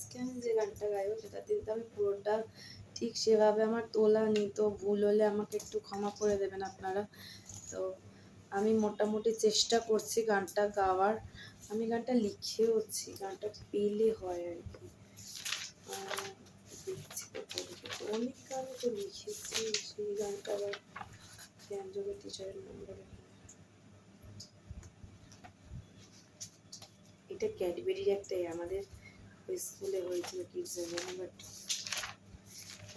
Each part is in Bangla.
আজকে আমি যে গানটা গাইবো সেটা কিন্তু আমি পুরোটা ঠিক সেভাবে আমার তোলা নি, তো ভুল হলে আমাকে একটু ক্ষমা করে দেবেন আপনারা। তো আমি মোটামুটি চেষ্টা করছি গানটা গাওয়ার, আমি গানটা লিখেওছি, গানটা পেলে হয় আর কি। দেখছি অনেক গান তো লিখেছি, সেই গানটা আবার জ্ঞানযোগের টিচারের নম্বরে। এটা ক্যাডবেরির একটাই আমাদের ওই স্কুলে হয়েছিল কিডসের জন্য, বাট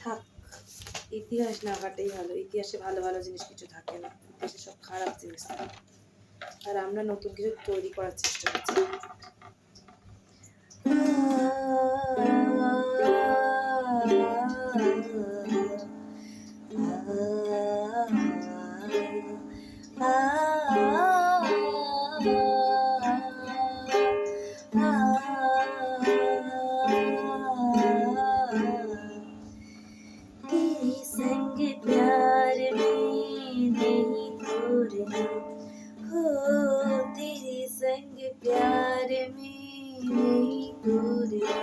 থাক, ইতিহাস না ঘাটাই ভালো। ইতিহাসে ভালো ভালো জিনিস কিছু থাকে না, ইতিহাসে সব খারাপ জিনিস থাকে, আর আমরা নতুন কিছু তৈরি করার চেষ্টা করছি। तेरे संग प्यार में नहीं तोड़ना हो, तेरे संग प्यार में नहीं तोड़ना,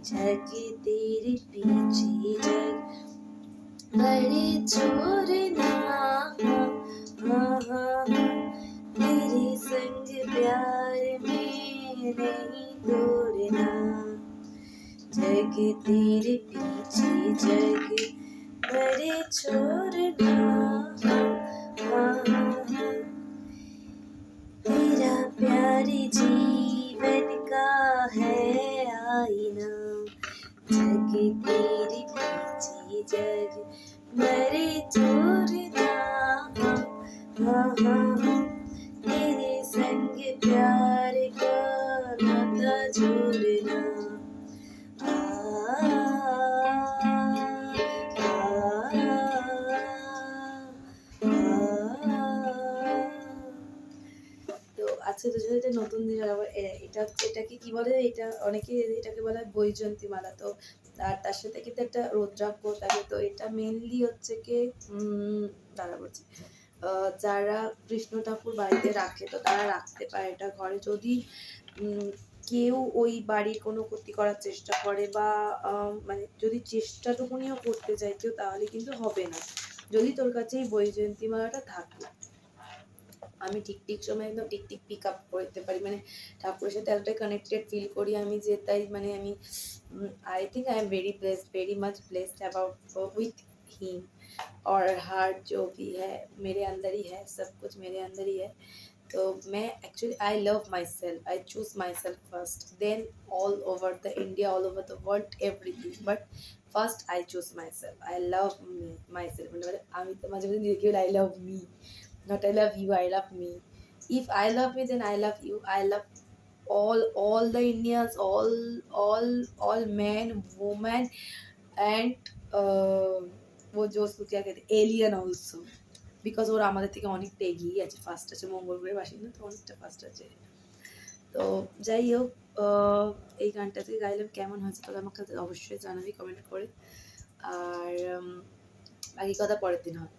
जग तेरे पीछे जग बड़े छोड़ना, तेरे संग प्यार में नहीं तोड़ना, जग तेरे पीछे जग बड़े छोड़ना, तेरा प्यार जीवन का है आईना, जग तेरे पीछे जग बड़े छोड़ना, तेरे संग प्यार का नाता जोड़ना। তো আজকে দুজনে এটা নতুন দিন, এটাকে কি বলে, এটা অনেকে এটাকে বলে বৈজয়ন্তীমালা। তো তার সাথে কিন্তু একটা রুদ্রাক্ষ থাকে। তো এটা মেনলি হচ্ছে কি দাঁড়া বলছি, যারা কৃষ্ণ ঠাকুর বাড়িতে রাখে তো তারা রাখতে পারে এটা ঘরে। যদি কেউ ওই বাড়ির কোনো ক্ষতি করার চেষ্টা করে বা মানে যদি চেষ্টাটুকুনিও করতে চায় কেউ, তাহলে কিন্তু হবে না, যদি তোর কাছে এই বৈজয়ন্তীমালাটা থাকে। আমি ঠিক সময় একদম ঠিক পিক আপ করতে পারি, মানে ঠাকুরের সাথে এতটাই কানেক্টেড ফিল করি আমি, যে তাই মানে আমি I think I am very blessed, very much blessed about with him और हर, जो भी है मेरे अंदर ही है, सब कुछ मेरे अंदर ही है। तो मैं actually I love myself, I choose myself first, then all over the India, all over the world, everything, but first I choose myself, I love me myself. मतलब আমি তো মাঝে মাঝে নিজেকে I love me, not I love you, I love me. If I love me, then I love you, I love all the Indians, all men, women, and वो जो उसको क्या कहते हैं, एलियन ऑल्सो, बिकॉज ওরা আমাদের থেকে অনেকটা এগিয়ে আছে, ফার্স্ট আছে, মঙ্গল গ্রহের বাসিন্দা তো অনেকটা ফার্স্ট আছে। তো যাই হোক, এই গানটা থেকে গাইলাম, কেমন হয়েছে তাহলে আমাকে অবশ্যই জানাবি কমেন্ট করে, আর বাকি কথা পরের দিন হবে।